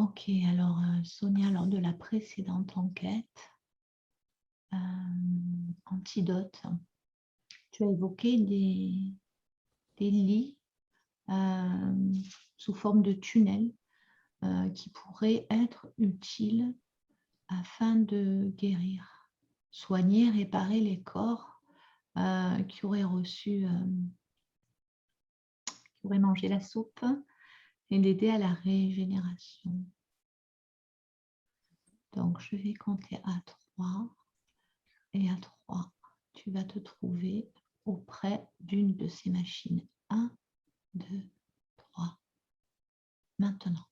Ok, alors Sonia, lors de la précédente enquête, antidote, tu as évoqué des lits sous forme de tunnels qui pourraient être utiles afin de guérir, soigner, réparer les corps qui auraient reçu, qui auraient mangé la soupe et l'aider à la régénération. Donc, je vais compter à 3 et à 3, tu vas te trouver auprès d'une de ces machines. 1, 2, 3. Maintenant.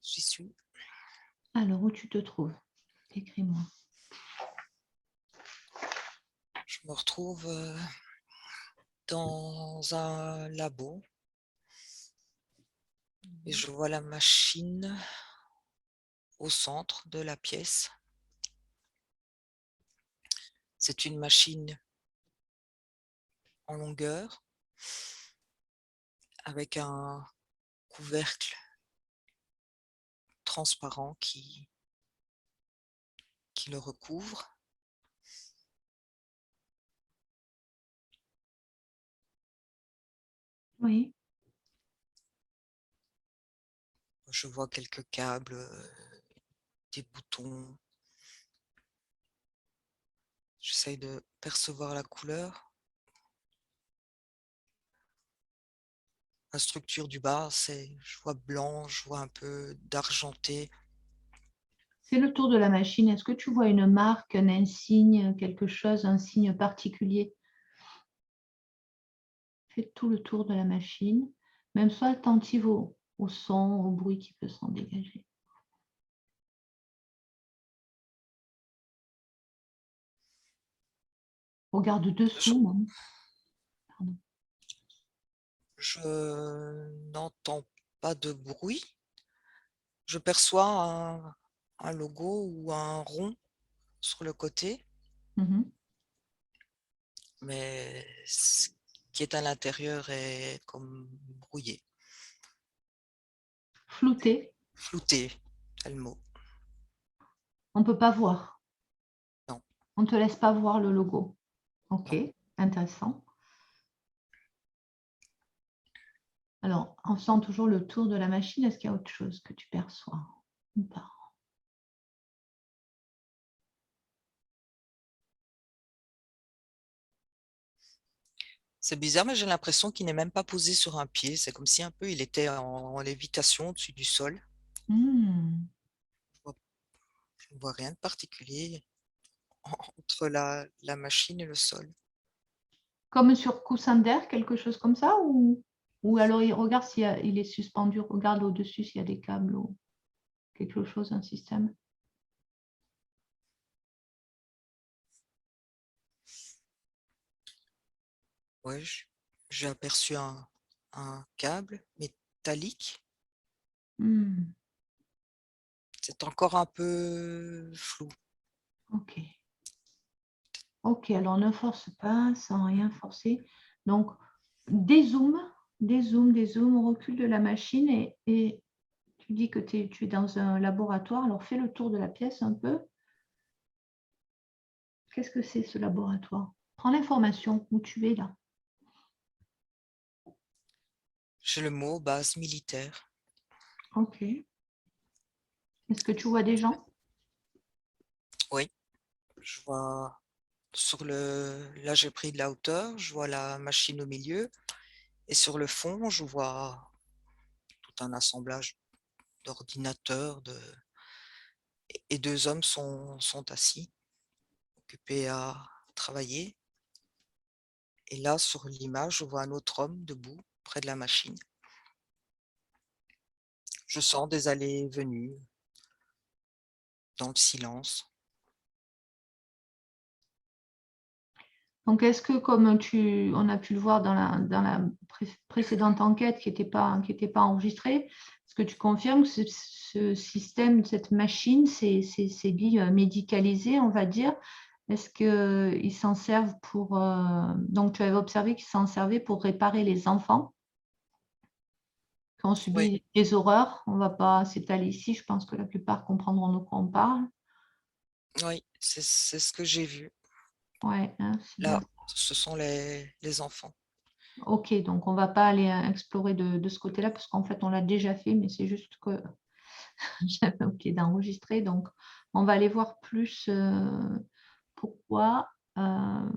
J'y suis. Alors, où tu te trouves? Écris-moi. Je me retrouve dans un labo et je vois la machine au centre de la pièce. C'est une machine en longueur avec un couvercle transparent qui le recouvre. Oui. Je vois quelques câbles, des boutons. J'essaye de percevoir la couleur. La structure du bas, je vois blanc, je vois un peu d'argenté. Fais le tour de la machine. Est-ce que tu vois une marque, un insigne, quelque chose, un signe particulier? Fais tout le tour de la machine, même sois attentive au son, au bruit qui peut s'en dégager. Regarde dessous. Pardon. Je n'entends pas de bruit. Je perçois un logo ou un rond sur le côté, mais ce qui est à l'intérieur est comme brouillé. Flouté. Flouté, c'est le mot. On ne peut pas voir. Non. On ne te laisse pas voir le logo. Ok, Non. intéressant. Alors, en faisant toujours le tour de la machine, est-ce qu'il y a autre chose que tu perçois ou pas? C'est bizarre, mais j'ai l'impression qu'il n'est même pas posé sur un pied. C'est comme si un peu il était en lévitation au-dessus du sol. Je ne vois rien de particulier entre la machine et le sol. Comme sur coussin d'air, quelque chose comme ça, ou alors il regarde s'il est suspendu, regarde au-dessus s'il y a des câbles ou quelque chose, un système. Ouais, j'ai aperçu un câble métallique. C'est encore un peu flou. Ok. Ok, alors ne force pas, sans rien forcer. Donc, dézoome, on recule de la machine et tu dis que tu es dans un laboratoire. Alors, fais le tour de la pièce un peu. Qu'est-ce que c'est ce laboratoire? Prends l'information où tu es là. J'ai le mot base militaire. Ok. Est-ce que tu vois des gens? Oui, je vois là j'ai pris de la hauteur, je vois la machine au milieu et sur le fond, je vois tout un assemblage d'ordinateurs et deux hommes sont assis, occupés à travailler. Et là, sur l'image, je vois un autre homme debout près de la machine. Je sens des allées et venues dans le silence. Donc, est-ce que, comme on a pu le voir dans la précédente enquête qui n'était pas enregistrée, est-ce que tu confirmes que ce système, cette machine, ces billes médicalisées, on va dire, Est-ce qu'ils s'en servent pour... Donc, tu avais observé qu'ils s'en servaient pour réparer les enfants qui ont Oui, subi des horreurs. On ne va pas s'étaler ici. Je pense que la plupart comprendront de quoi on parle. oui, c'est ce que j'ai vu. Ouais, hein, c'est bien. Là, ce sont les enfants. Ok, donc on ne va pas aller explorer de ce côté-là parce qu'en fait, on l'a déjà fait, mais c'est juste que j'avais oublié d'enregistrer. Donc, on va aller voir plus pourquoi. Alors,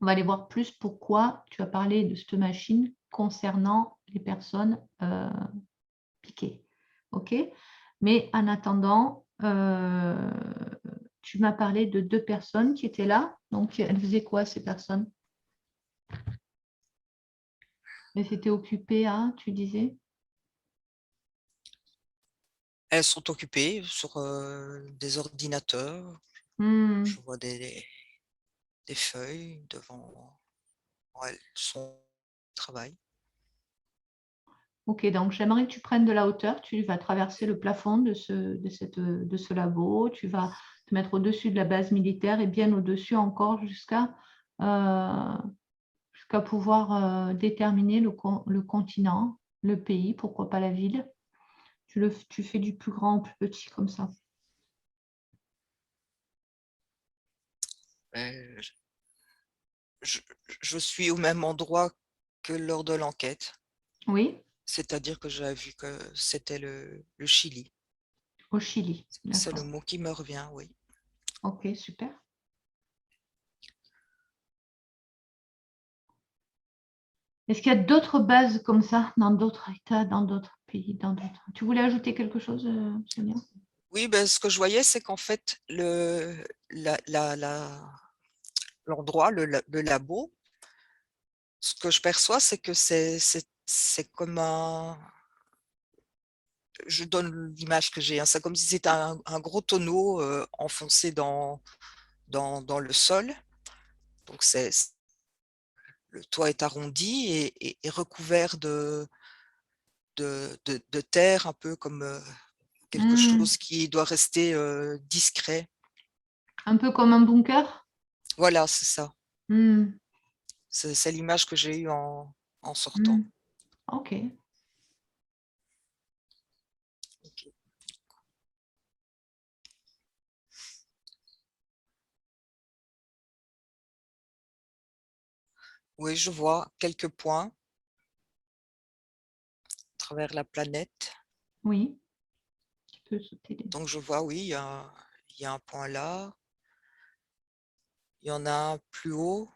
on va aller voir plus pourquoi tu as parlé de cette machine concernant les personnes piquées. OK? Mais en attendant, tu m'as parlé de 2 personnes qui étaient là. Donc, elles faisaient quoi, ces personnes? Elles s'étaient occupées à, tu disais? Elles sont occupées sur des ordinateurs. Hmm. Je vois des feuilles devant elles. Sont au travail. Ok, donc j'aimerais que tu prennes de la hauteur. Tu vas traverser le plafond de ce labo. Tu vas te mettre au-dessus de la base militaire et bien au-dessus encore euh, jusqu'à pouvoir déterminer le continent, le pays, pourquoi pas la ville. Tu fais du plus grand au plus petit comme ça. Euh, je, je suis au même endroit que lors de l'enquête, Oui, c'est-à-dire que j'avais vu que c'était le Chili. au Chili. C'est le D'accord. mot qui me revient, oui. Ok, super. Est-ce qu'il y a d'autres bases comme ça dans d'autres États, dans d'autres pays, dans d'autres... Tu voulais ajouter quelque chose, Sonia? Oui, ben, ce que je voyais, c'est qu'en fait, l'endroit, le labo, ce que je perçois, c'est que c'est comme un... Je donne l'image que j'ai, hein, c'est comme si c'était un gros tonneau enfoncé dans le sol. Donc, le toit est arrondi et recouvert de terre, un peu comme quelque Hmm, chose qui doit rester discret. un peu comme un bunker? Voilà, c'est ça. Hmm, C'est l'image que j'ai eue en sortant. hmm. Ok. Ok. Oui, je vois quelques points à travers la planète. Oui, tu peux sauter les... Donc, je vois, oui, il y a un point là. Il y en a un plus haut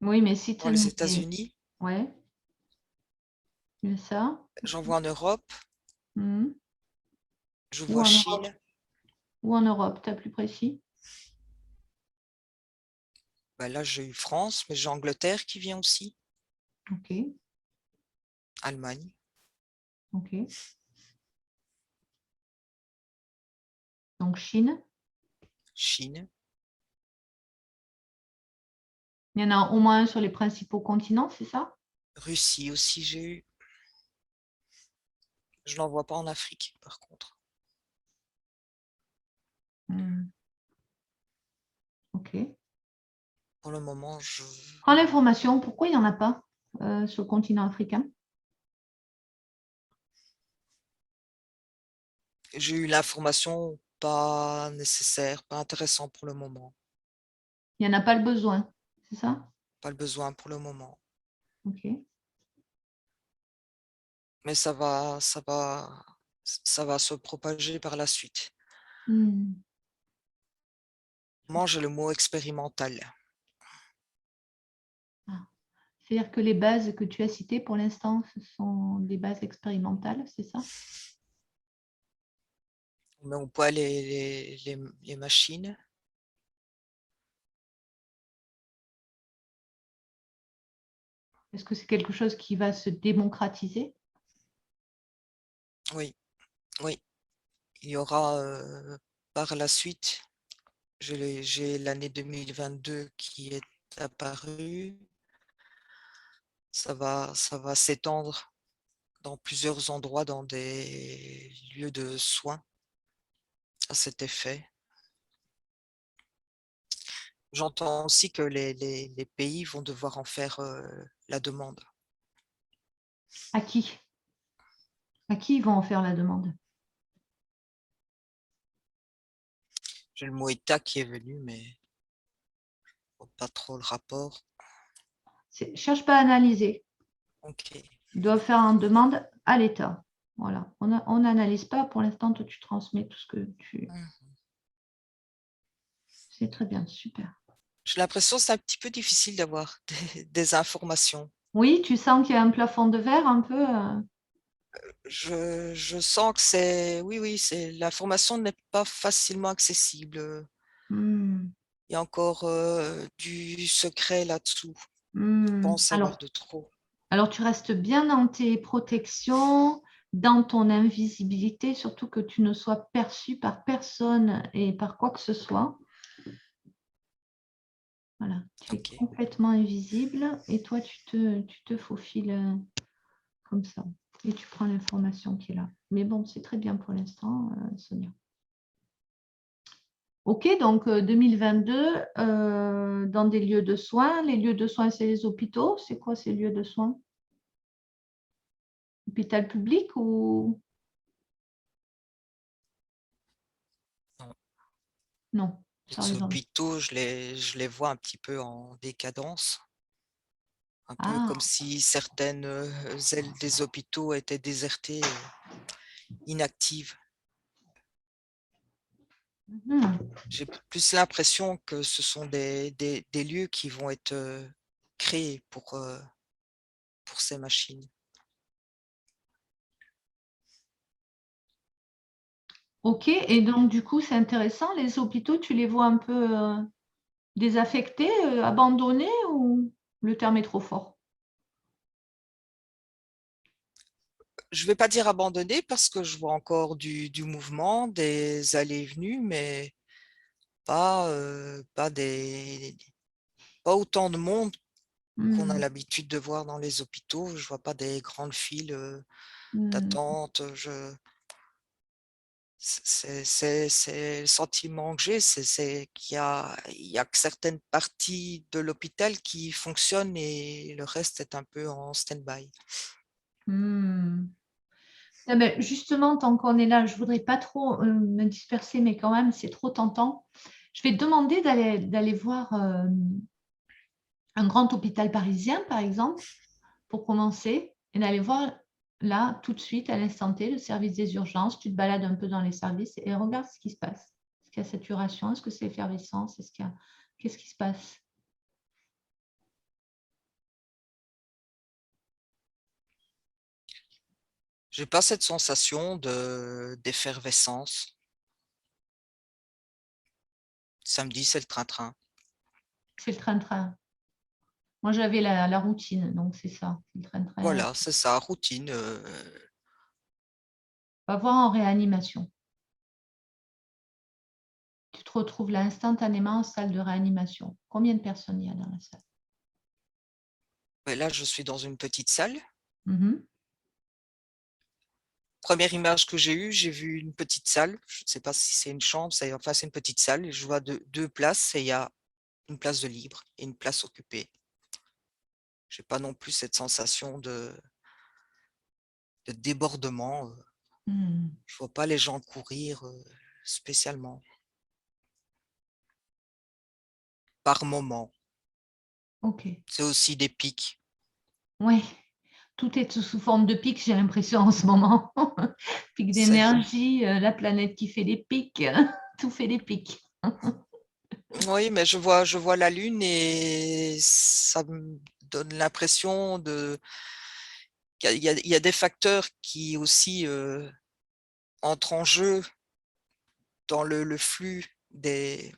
Oui, mais si tu dans les mets... États-Unis. Ouais, mais ça. J'en vois en Europe. Hmm. Je Ou vois en Europe. Chine. Ou en Europe, tu as plus précis? Ben là, j'ai eu France, mais j'ai Angleterre qui vient aussi. Ok, Allemagne, ok. Donc Chine. Chine, Il y en a au moins un sur les principaux continents, c'est ça? Russie aussi, j'ai eu. Je n'en vois pas en Afrique, par contre. Hmm. Ok. Pour le moment, Prends l'information, pourquoi il n'y en a pas sur le continent africain? j'ai eu l'information pas nécessaire, pas intéressant pour le moment. Il n'y en a pas le besoin, c'est ça? Pas le besoin pour le moment. Ok. Mais ça va se propager par la suite. Hmm. Moi, j'ai le mot expérimental. Ah. C'est-à-dire que les bases que tu as citées pour l'instant, ce sont des bases expérimentales, c'est ça? On met au point les machines. Est-ce que c'est quelque chose qui va se démocratiser? Oui, oui. Il y aura par la suite, j'ai l'année 2022 qui est apparue. Ça va s'étendre dans plusieurs endroits, dans des lieux de soins à cet effet. j'entends aussi que les pays vont devoir en faire la demande. À qui? À qui ils vont en faire la demande? J'ai le mot État qui est venu, mais je vois pas trop le rapport. Cherche pas à analyser. Ok. Ils doivent faire une demande à l'État. Voilà. On n'analyse pas. Pour l'instant, toi, tu transmets tout ce que tu... C'est très bien, super. J'ai l'impression que c'est un petit peu difficile d'avoir des informations. Oui, tu sens qu'il y a un plafond de verre un peu. Je sens que c'est, oui, c'est l'information n'est pas facilement accessible. Hmm, Il y a encore du secret là-dessous. Je hmm. pense savoir de trop. Alors, tu restes bien dans tes protections, dans ton invisibilité, surtout que tu ne sois perçu par personne et par quoi que ce soit. Voilà, tu es Ok. complètement invisible et toi, tu te faufiles comme ça. Et tu prends l'information qui est là. Mais bon, c'est très bien pour l'instant, Sonia. Ok, donc 2022, dans des lieux de soins. Les lieux de soins, c'est les hôpitaux. C'est quoi ces lieux de soins? Hôpital public ou Non. non? Ça, Les les gens. hôpitaux, je les vois un petit peu en décadence. Un peu comme Ah, si certaines ailes des hôpitaux étaient désertées, inactives. hmm. J'ai plus l'impression que ce sont des lieux qui vont être créés pour ces machines. Ok, et donc du coup, c'est intéressant. Les hôpitaux, tu les vois un peu désaffectés, abandonnés ou le terme est trop fort? Je ne vais pas dire abandonné parce que je vois encore du mouvement, des allées et venues, mais pas autant de monde qu'on a Hmm, l'habitude de voir dans les hôpitaux. Je vois pas des grandes files hmm, d'attente. C'est le sentiment que j'ai, c'est il y a que certaines parties de l'hôpital qui fonctionnent et le reste est un peu en stand-by. hmm. Ah ben, justement, tant qu'on est là, je voudrais pas trop me disperser, mais quand même, c'est trop tentant. Je vais te demander d'aller voir un grand hôpital parisien, par exemple, pour commencer, et d'aller voir là, tout de suite, à l'instant T, le service des urgences. Tu te balades un peu dans les services et regarde ce qui se passe. Est-ce qu'il y a saturation? Est-ce que c'est effervescence? Est-ce qu'il y a... Qu'est-ce qui se passe? J'ai pas cette sensation d'effervescence. Samedi, c'est le train-train. C'est le train-train. Moi, j'avais la routine, donc c'est ça, c'est le train-train. Voilà, c'est ça, routine. On va voir en réanimation. Tu te retrouves là instantanément en salle de réanimation. Combien de personnes il y a dans la salle? Ouais, là, je suis dans une petite salle. Mhm. Première image que j'ai vu une petite salle. Je ne sais pas si c'est une chambre, enfin, c'est une petite salle. Et je vois deux places et il y a une place de libre et une place occupée. J'ai pas non plus cette sensation de débordement. Hmm. Je vois pas les gens courir spécialement par moment. Ok. C'est aussi des pics. Oui, tout est sous forme de pic, j'ai l'impression en ce moment. Pic C'est- d'énergie, la planète qui fait des pics, tout fait des pics. Oui, mais je vois la lune et ça me donne l'impression il y a des facteurs qui aussi entrent en jeu dans le flux des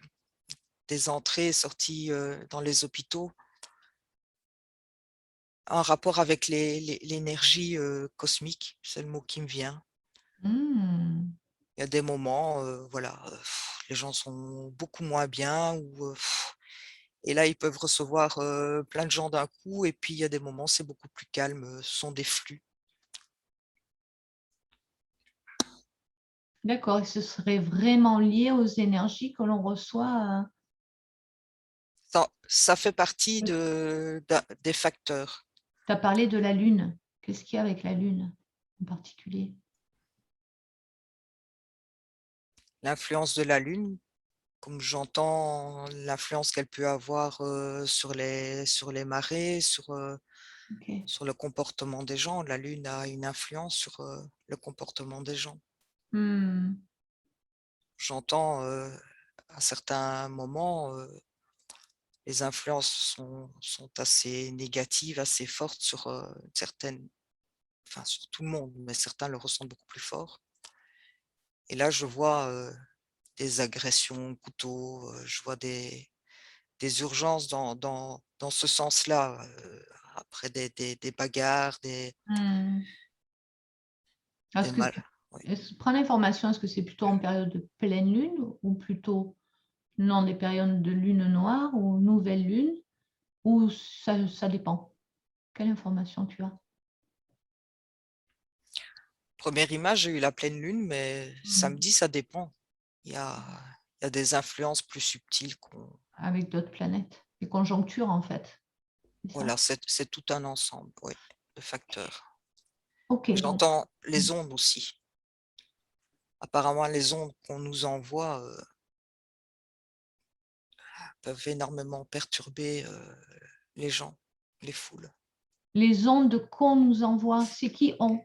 entrées et sorties dans les hôpitaux, en rapport avec l'énergie cosmique, c'est le mot qui me vient. Hmm. Il y a des moments, voilà, les gens sont beaucoup moins bien et là, ils peuvent recevoir plein de gens d'un coup et puis il y a des moments, c'est beaucoup plus calme, ce sont des flux. D'accord, et ce serait vraiment lié aux énergies que l'on reçoit. ça fait partie des facteurs. Tu as parlé de la Lune. Qu'est-ce qu'il y a avec la Lune en particulier? L'influence de la Lune, comme j'entends l'influence qu'elle peut avoir sur les marées, Ok. sur le comportement des gens. La Lune a une influence sur le comportement des gens. Hmm. J'entends à certains moments, les influences sont assez négatives, assez fortes sur certaines, enfin sur tout le monde, mais certains le ressentent beaucoup plus fort. Et là, je vois des agressions au couteau, je vois des urgences dans ce sens-là, après des bagarres, Hmm. des Est-ce que mal. Oui. prends l'information, est-ce que c'est plutôt en période de pleine lune ou plutôt non des périodes de lune noire ou nouvelle lune ou ça dépend? Quelle information tu as? Première image, j'ai eu la pleine lune, mais Hmm. samedi, ça dépend. Il y a, il y a des influences plus subtiles Avec d'autres planètes, des conjonctures en fait, c'est ça? voilà, c'est tout un ensemble, oui, de facteurs. Ok, donc J'entends les ondes aussi. Apparemment, les ondes qu'on nous envoie peuvent énormément perturber les gens, les foules. les ondes qu'on nous envoie, c'est qui on?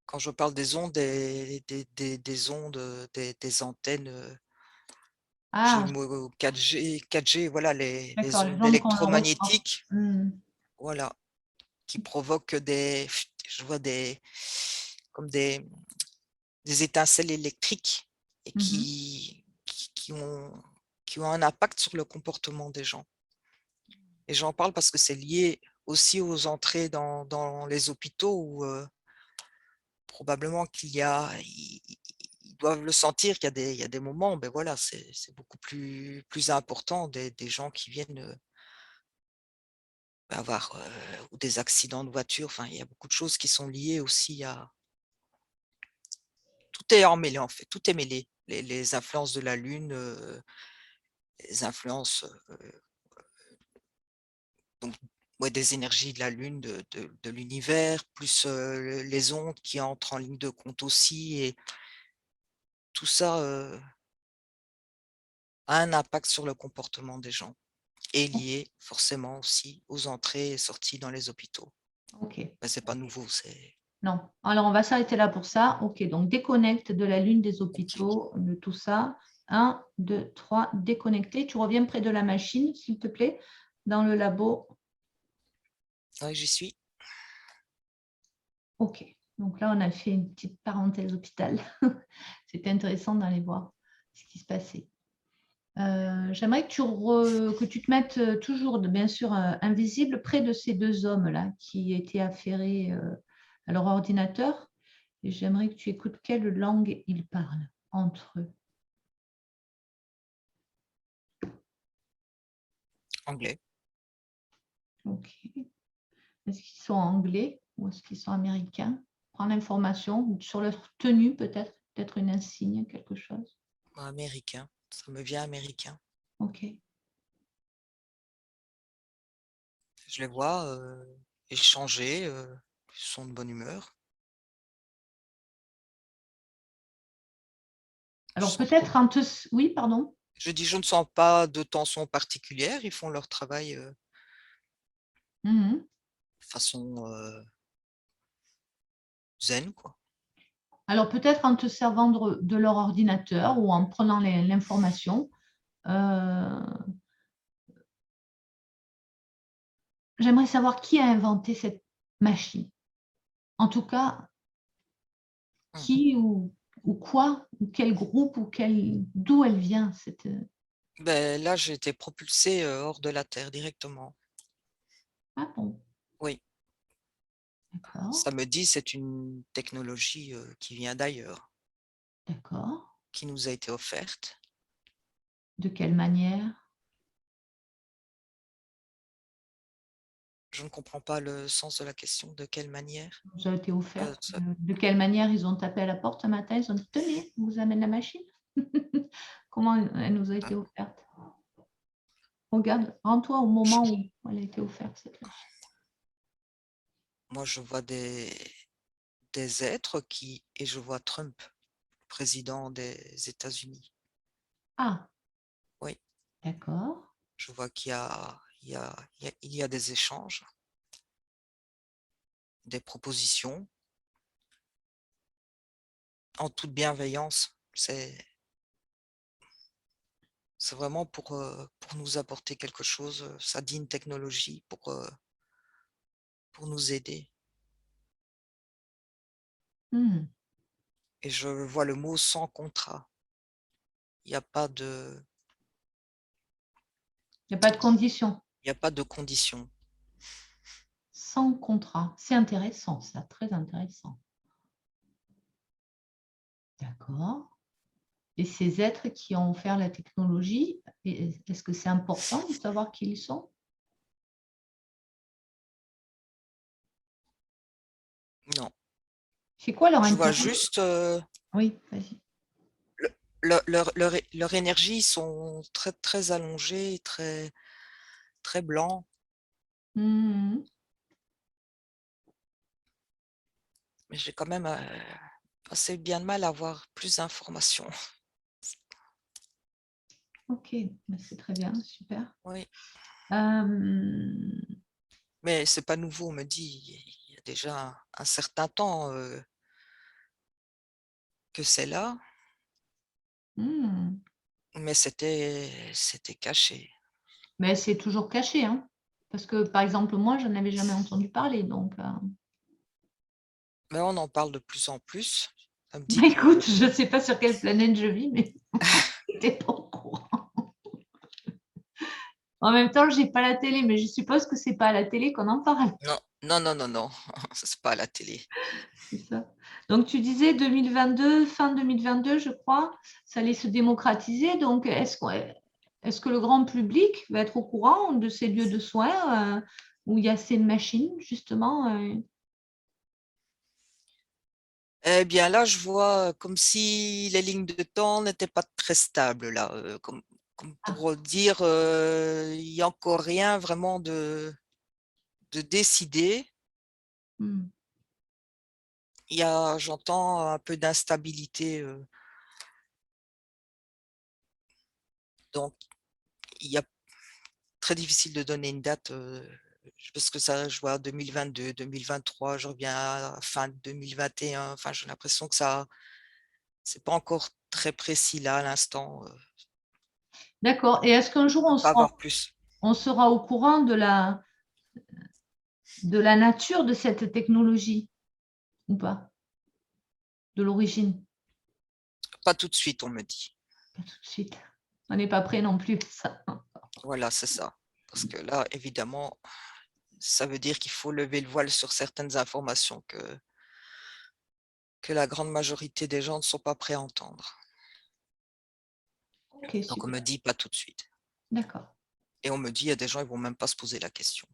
Quand je parle des ondes, des ondes, des antennes, j'ai le Ah, mot 4G, voilà, les d'accord, les ondes ondes qu'on reçoit. électromagnétiques, Hmm. voilà, qui provoquent je vois comme des étincelles électriques et Mhm. qui ont un impact sur le comportement des gens. Et j'en parle parce que c'est lié aussi aux entrées dans les hôpitaux où probablement ils doivent le sentir qu'il y a des moments, ben voilà, c'est beaucoup plus important des gens qui viennent avoir ou des accidents de voiture. Enfin, il y a beaucoup de choses qui sont liées aussi à. Tout est emmêlé en fait, tout est mêlé. Les influences de la Lune, les influences donc, ouais, des énergies de la Lune, de l'univers, plus les ondes qui entrent en ligne de compte aussi. Et tout ça a un impact sur le comportement des gens et lié forcément aussi aux entrées et sorties dans les hôpitaux. Ok, Ben, c'est pas nouveau, c'est non. Alors, on va s'arrêter là pour ça. Ok, donc déconnecte de la lune, des hôpitaux, de tout ça. 1, 2, 3, déconnecté. Tu reviens près de la machine, s'il te plaît, dans le labo. ouais, j'y suis. Ok, donc là, on a fait une petite parenthèse hôpital. C'était intéressant d'aller voir ce qui se passait. J'aimerais que tu te mettes toujours, bien sûr, invisible près de ces deux hommes-là qui étaient affairés à leur ordinateur. Et j'aimerais que tu écoutes quelle langue ils parlent entre eux. Anglais. Ok. Est-ce qu'ils sont anglais ou est-ce qu'ils sont américains? Prends l'information sur leur tenue, peut-être une insigne, quelque chose. Américain. Ça me vient américain. Ok. Je les vois échanger. Ils sont de bonne humeur. Je Alors sens peut-être Oui, pardon. Je dis, je ne sens pas de tension particulière. Ils font leur travail Mhm. de façon zen, quoi. Alors peut-être en te servant de leur ordinateur ou en prenant l'information. euh, J'aimerais savoir qui a inventé cette machine. En tout cas, Mhm. qui ou quoi, ou quel groupe, d'où elle vient, cette. Ben, là, j'ai été propulsée hors de la Terre directement. Ah bon, Oui, d'accord, ça me dit c'est une technologie qui vient d'ailleurs, d'accord. qui nous a été offerte. De quelle manière? Je ne comprends pas le sens de la question. De quelle manière? Nous a été Euh, offerte. ça- De quelle manière ils ont tapé à la porte un matin, ils ont dit, tenez, on vous amène la machine. Comment elle nous a été ah, offerte? Regarde, rends-toi au moment où elle a été offerte, cette machine. Moi, je vois des êtres et je vois Trump, président des États-Unis. Ah, Oui, d'accord. je vois il y a des échanges, des propositions, en toute bienveillance. C'est vraiment pour nous apporter quelque chose, ça dit une technologie pour nous aider. Hmm. Et je vois le mot sans contrat. Il n'y a pas de, Il n'y a pas de condition. il y a pas de conditions. Sans contrat. C'est intéressant, ça, très intéressant. D'accord. Et ces êtres qui ont offert la technologie, est-ce que c'est important de savoir qui ils sont? Non. C'est quoi leur Je vois intérêt? juste Oui, vas-y. leur énergie sont très, très allongées, très, très blancs. Hmm. Mais j'ai quand même assez bien de mal à avoir plus d'informations. Ok, ben, c'est très bien, super. Oui. Euh, Mais c'est pas nouveau, on me dit, il y a déjà un certain temps que c'est là, hmm. mais c'était caché. Mais c'est toujours caché, hein? Parce que, par exemple, moi, je n'avais jamais entendu parler. Donc, Mais on en parle de plus en plus. Ça me dit écoute, je ne sais pas sur quelle planète je vis, mais je n'étais pas au courant. En même temps, je n'ai pas la télé, mais je suppose que ce n'est pas à la télé qu'on en parle. non, non, non, non, non, ça c'est pas à la télé. C'est ça. Donc, tu disais 2022, fin 2022, je crois, ça allait se démocratiser. Donc, est-ce que le grand public va être au courant de ces lieux de soins où il y a ces machines, justement Eh bien là, je vois comme si les lignes de temps n'étaient pas très stables là, comme Ah, pour dire, il n'y a encore rien vraiment de décidé. hmm. J'entends un peu d'instabilité, donc il y a très difficile de donner une date, parce que ça, je vois 2022, 2023, je reviens à fin 2021. Enfin, j'ai l'impression que ça, c'est pas encore très précis là à l'instant. D'accord. Et est-ce qu'un jour, On peut pas avoir plus. on sera au courant de la nature de cette technologie ou pas? De l'origine? Pas tout de suite, on me dit. Pas tout de suite. On n'est pas prêt non plus. Ça. Voilà, c'est ça. Parce que là, évidemment, ça veut dire qu'il faut lever le voile sur certaines informations que la grande majorité des gens ne sont pas prêts à entendre. Ok, Donc on super. me dit pas tout de suite. D'accord. Et on me dit, il y a des gens, ils vont même pas se poser la question.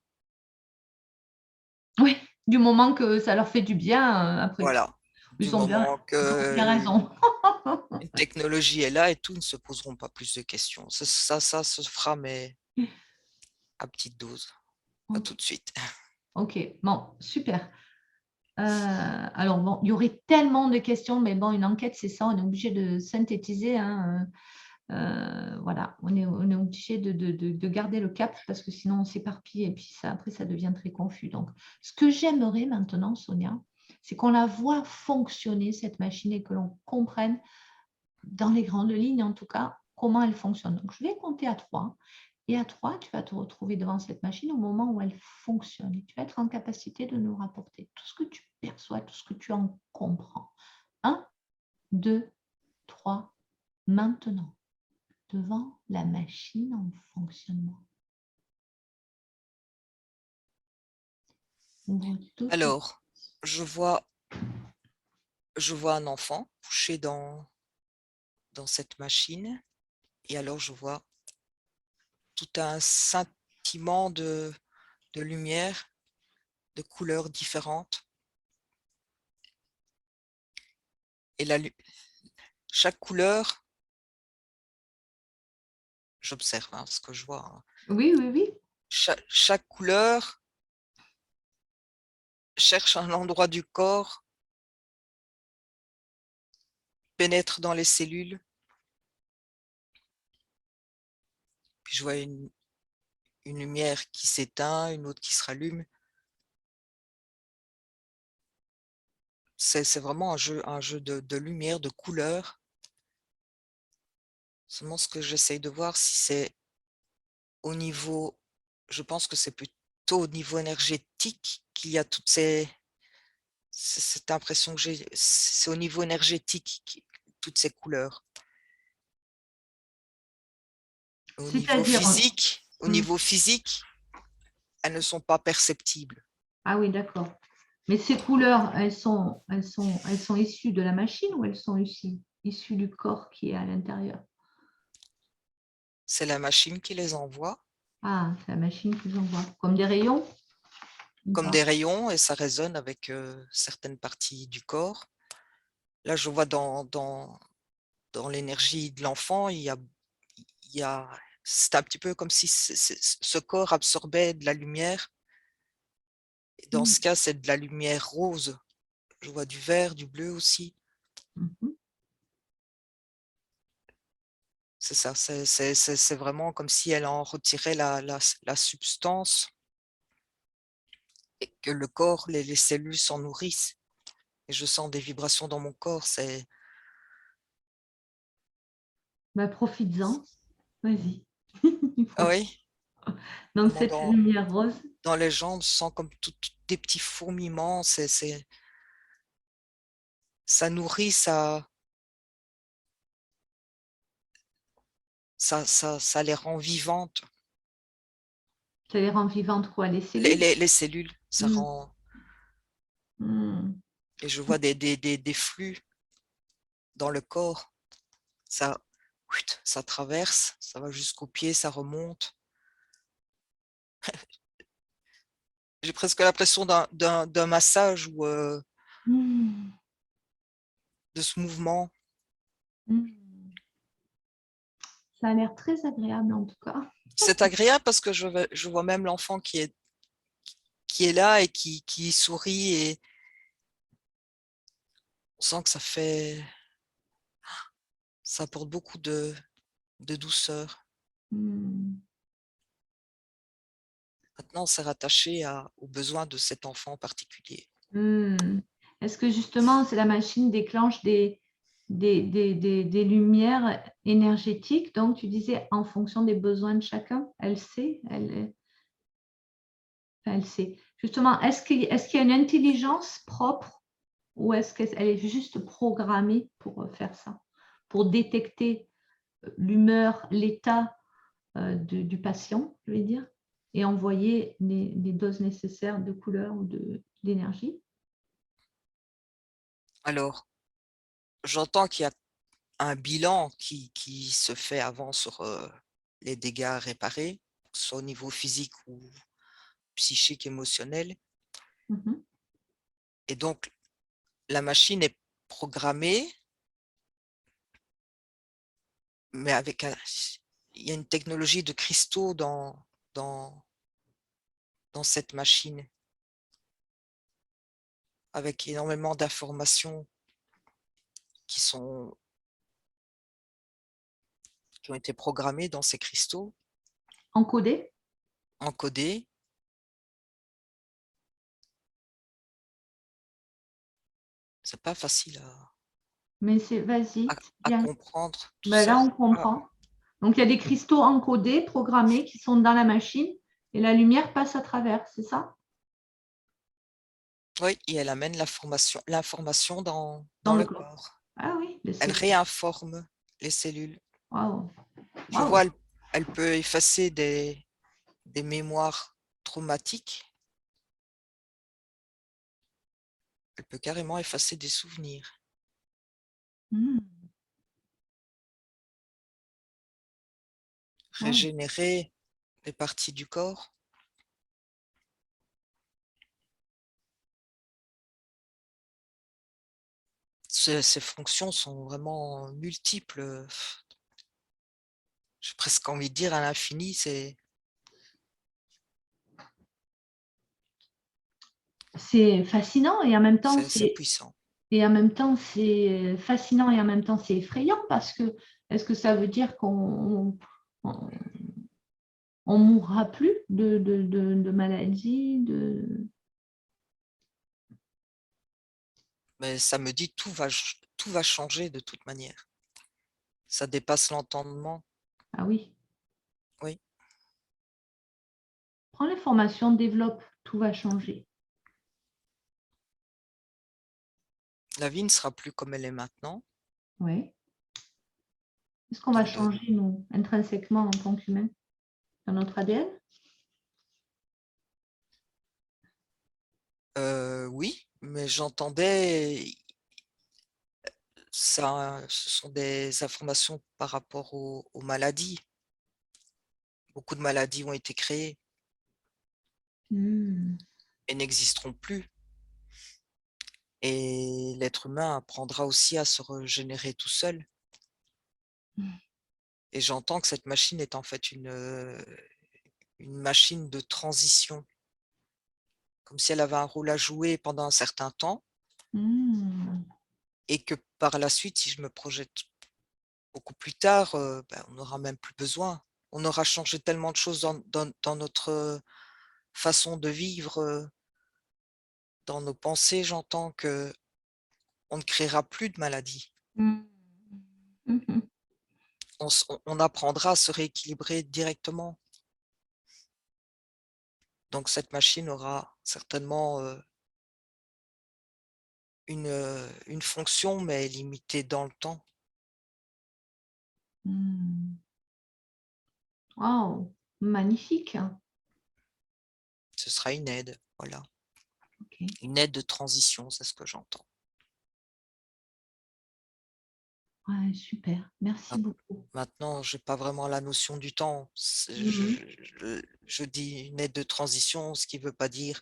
Oui, du moment que ça leur fait du bien, après tout. Voilà. Du Ils ont moment bien que raison. une technologie est là et tout, ils ne se poseront pas plus de questions. Ça se fera, mais à petite dose, pas Ok, tout de suite. ok. Bon, super. Alors, bon, il y aurait tellement de questions, mais bon, une enquête, c'est ça, on est obligé de synthétiser, hein. Voilà, on est obligé de garder le cap parce que sinon on s'éparpille et puis ça, après ça devient très confus. Donc, ce que j'aimerais maintenant, Sonia, c'est qu'on la voit fonctionner, cette machine, et que l'on comprenne dans les grandes lignes, en tout cas, comment elle fonctionne. Donc, je vais compter à 3. Et à 3, tu vas te retrouver devant cette machine au moment où elle fonctionne. Et tu vas être en capacité de nous rapporter tout ce que tu perçois, tout ce que tu en comprends. 1, 2, 3, maintenant, devant la machine en fonctionnement. Ouvre toutes les... Alors, je vois, je vois un enfant couché dans cette machine. Et alors, je vois tout un scintillement de lumière, de couleurs différentes. Et chaque couleur, j'observe ce que je vois. Oui, oui, oui. Chaque couleur cherche un endroit du corps, pénètre dans les cellules, puis je vois une lumière qui s'éteint, une autre qui se rallume. C'est vraiment un jeu de lumière, de couleurs. Seulement ce que j'essaye de voir, si c'est au niveau, je pense que c'est plutôt au niveau énergétique qu'il y a toutes cette impression que j'ai, c'est au niveau énergétique, toutes ces couleurs. C'est-à-dire, Au niveau physique, elles ne sont pas perceptibles. ah oui, d'accord. Mais ces couleurs, elles sont issues de la machine ou elles sont issues du corps qui est à l'intérieur? C'est la machine qui les envoie, Ah, c'est la machine qui les envoie. Comme des rayons? Ou comme pas? des rayons, et ça résonne avec certaines parties du corps. Là, je vois dans l'énergie de l'enfant, il y a, c'est un petit peu comme si ce corps absorbait de la lumière. Et dans ce cas, c'est de la lumière rose. Je vois du vert, du bleu aussi. Mhm. C'est ça, c'est vraiment comme si elle en retirait la substance et que le corps, les cellules s'en nourrissent. Et je sens des vibrations dans mon corps. Bah, profites-en. Vas-y. Ah oui, Donc, vraiment cette lumière rose, dans les jambes, je sens comme des petits fourmillements. Ça nourrit, ça les rend vivantes. ça les rend vivantes, quoi, les cellules? Les cellules, ça Mm. rend. Mm. Et je vois des flux dans le corps. Ça traverse, ça va jusqu'aux pieds, ça remonte. J'ai presque l'impression d'un massage ou Mm. de ce mouvement. Mm. Ça a l'air très agréable en tout cas. C'est agréable parce que je vois même l'enfant qui est là et qui sourit, et on sent que ça apporte beaucoup de douceur. Mm. Maintenant, c'est rattaché aux besoins de cet enfant en particulier. Mm. Est-ce que justement, c'est la machine déclenche des lumières énergétiques? Donc, tu disais en fonction des besoins de chacun, elle sait, elle sait. Justement, est-ce qu'il y a une intelligence propre ou est-ce qu'elle est juste programmée pour faire ça, pour détecter l'humeur, l'état du patient, je vais dire, et envoyer les doses nécessaires de couleur ou d'énergie? Alors, j'entends qu'il y a un bilan qui se fait avant sur les dégâts réparés, soit au niveau physique ou psychique, émotionnel. Mhm. Et donc, la machine est programmée, mais il y a une technologie de cristaux dans, dans cette machine, avec énormément d'informations qui ont été programmées dans ces cristaux, Encodé? encodées. C'est pas facile Mais vas-y, c'est à bien. comprendre tout Ben ça. là, on comprend. Donc, il y a des cristaux encodés, programmés, qui sont dans la machine et la lumière passe à travers, c'est ça? Oui, et elle amène l'information Dans dans le le corps. corps. Ah oui, Elle réinforme les cellules. waouh, Je waouh. vois, elle peut effacer des mémoires traumatiques. Elle peut carrément effacer des souvenirs, Hmm, waouh. régénérer des parties du corps. Ces fonctions sont vraiment multiples. j'ai presque envie de dire à l'infini, c'est fascinant et en même temps, c'est puissant. c'est fascinant et en même temps, c'est effrayant parce que est-ce que ça veut dire qu'on on mourra plus de maladie, Mais ça me dit tout va changer de toute manière. Ça dépasse l'entendement. Ah oui, Oui, prends les formations, développe, tout va changer. la vie ne sera plus comme elle est maintenant. Oui. Est-ce qu'on va Donc changer, nous, intrinsèquement en tant qu'humain, dans notre ADN? oui, mais j'entendais ça, ce sont des informations par rapport aux maladies. Beaucoup de maladies ont été créées Hmm. et n'existeront plus. Et l'être humain apprendra aussi à se régénérer tout seul. Et j'entends que cette machine est en fait une machine de transition, comme si elle avait un rôle à jouer pendant un certain temps Hmm. et que par la suite, si je me projette beaucoup plus tard, on n'aura même plus besoin. On aura changé tellement de choses dans notre façon de vivre, dans nos pensées, j'entends que on ne créera plus de maladies. Hmm. Mhm. On apprendra à se rééquilibrer directement. Donc cette machine aura certainement, une fonction, mais limitée dans le temps. Hmm. Wow, magnifique. Ce sera une aide, voilà. Ok. Une aide de transition, c'est ce que j'entends. Ouais, super, merci Maint beaucoup. Maintenant, j'ai pas vraiment la notion du temps. Mhm. Je dis une aide de transition, ce qui veut pas dire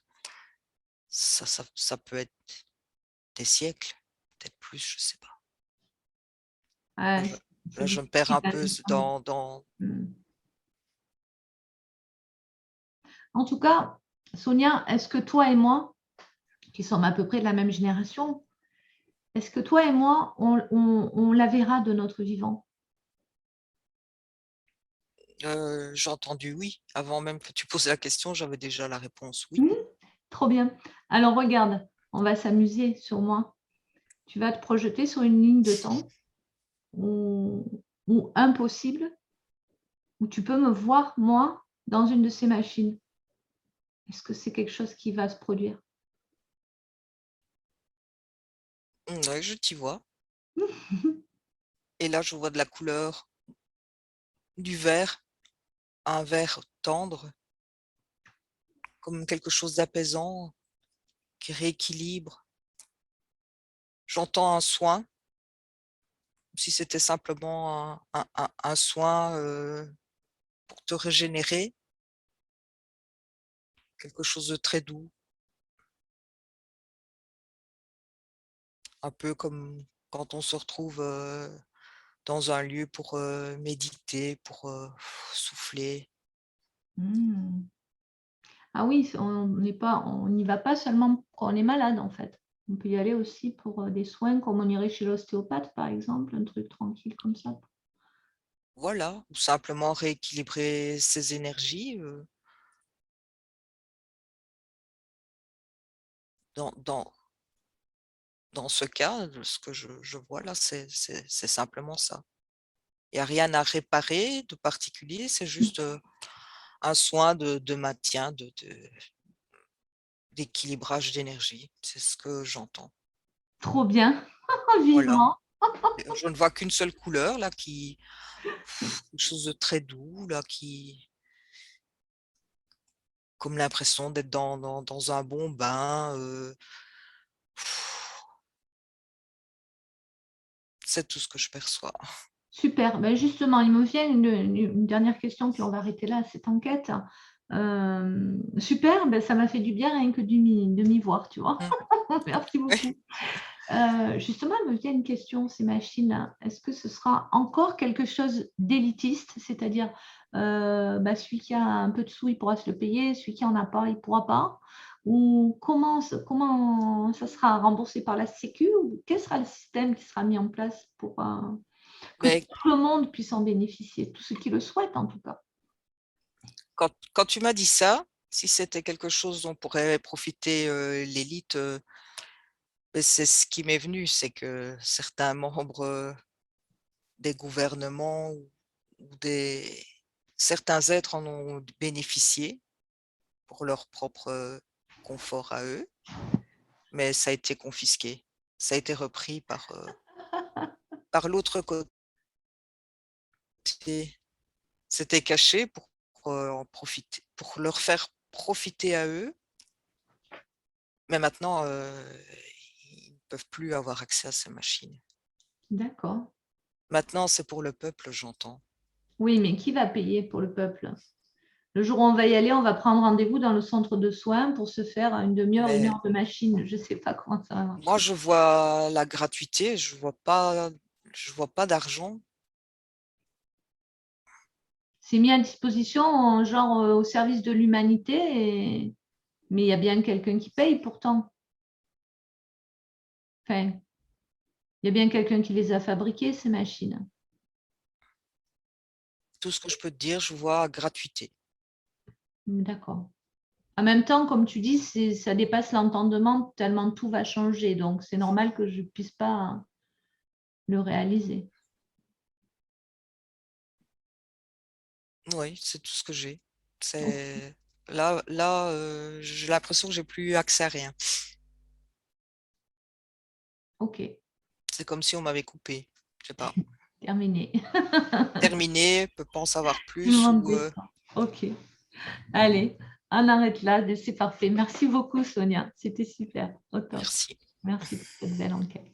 ça peut être des siècles, peut-être plus, je sais pas. Là, Ouais, je c'est là, je me perds difficile un peu dans Hmm. En tout cas, Sonia, est-ce que toi et moi, qui sommes à peu près de la même génération, est-ce que toi et moi, on la verra de notre vivant? j'ai entendu oui. Avant même que tu poses la question, j'avais déjà la réponse oui. Hmm. Trop bien. Alors regarde, on va s'amuser sur moi. Tu vas te projeter sur une ligne de temps ou impossible, où tu peux me voir, moi, dans une de ces machines. Est-ce que c'est quelque chose qui va se produire? Ouais, je t'y vois et là, je vois de la couleur, du vert, un vert tendre, comme quelque chose d'apaisant, qui rééquilibre. J'entends un soin, comme si c'était simplement un soin, pour te régénérer, quelque chose de très doux, un peu comme quand on se retrouve, dans un lieu pour, méditer, pour, souffler. Hmm. Ah oui, on n'y va pas seulement quand on est malade, en fait. On peut y aller aussi pour des soins, comme on irait chez l'ostéopathe, par exemple, un truc tranquille comme ça. Voilà, ou simplement rééquilibrer ses énergies, dans dans dans ce cas, de ce que je vois là, c'est simplement ça. Il y a rien à réparer de particulier, c'est juste, un soin de maintien, d'équilibrage d'énergie. C'est ce que j'entends. Trop bien, Voilà, vivement. et je ne vois qu'une seule couleur là qui quelque chose de très doux là qui comme l'impression d'être dans un bon bain, c'est tout ce que je perçois. Super. Ben justement, il me vient une dernière question, puis on va arrêter là cette enquête. Super, ben ça m'a fait du bien rien que de m'y voir, tu vois. Mmh. Merci Oui, beaucoup. Justement, il me vient une question, ces machines, est-ce que ce sera encore quelque chose d'élitiste, c'est-à-dire celui qui a un peu de sous, il pourra se le payer, celui qui n'en a pas, il ne pourra pas? Ou comment ça sera remboursé par la Sécu? Ou quel sera le système qui sera mis en place pour que Mais tout le monde puisse en bénéficier, tous ceux qui le souhaitent en tout cas? quand tu m'as dit ça, si c'était quelque chose dont pourrait profiter l'élite, c'est ce qui m'est venu, c'est que certains membres des gouvernements ou certains êtres en ont bénéficié pour leur propre confort à eux, mais ça a été confisqué. Ça a été repris par l'autre côté. C'était caché pour en profiter, pour leur faire profiter à eux, mais maintenant, ils ne peuvent plus avoir accès à ces machines. D'accord. Maintenant, c'est pour le peuple, j'entends. Oui, mais qui va payer pour le peuple? Le jour où on va y aller, on va prendre rendez-vous dans le centre de soins pour se faire une demi-heure, une Mais heure de machine. Je ne sais pas comment ça va moi, marcher. je vois la gratuité, je vois pas d'argent. C'est mis à disposition, genre au service de l'humanité, mais il y a bien quelqu'un qui paye pourtant. Enfin, il y a bien quelqu'un qui les a fabriquées, ces machines. Tout ce que je peux te dire, je vois gratuité. D'accord. En même temps, comme tu dis, ça dépasse l'entendement tellement tout va changer. Donc, c'est normal que je ne puisse pas le réaliser. Oui, c'est tout ce que j'ai. Ok. C'est là, j'ai l'impression que j'ai plus accès à rien. Ok. C'est comme si on m'avait coupé. Je sais pas. Terminé. Terminé, peut pas en savoir Je ne plus m'en ou dis pas. Ok. Allez, on arrête là. C'est parfait. Merci beaucoup, Sonia. C'était super. Au top. merci. Merci pour cette belle enquête.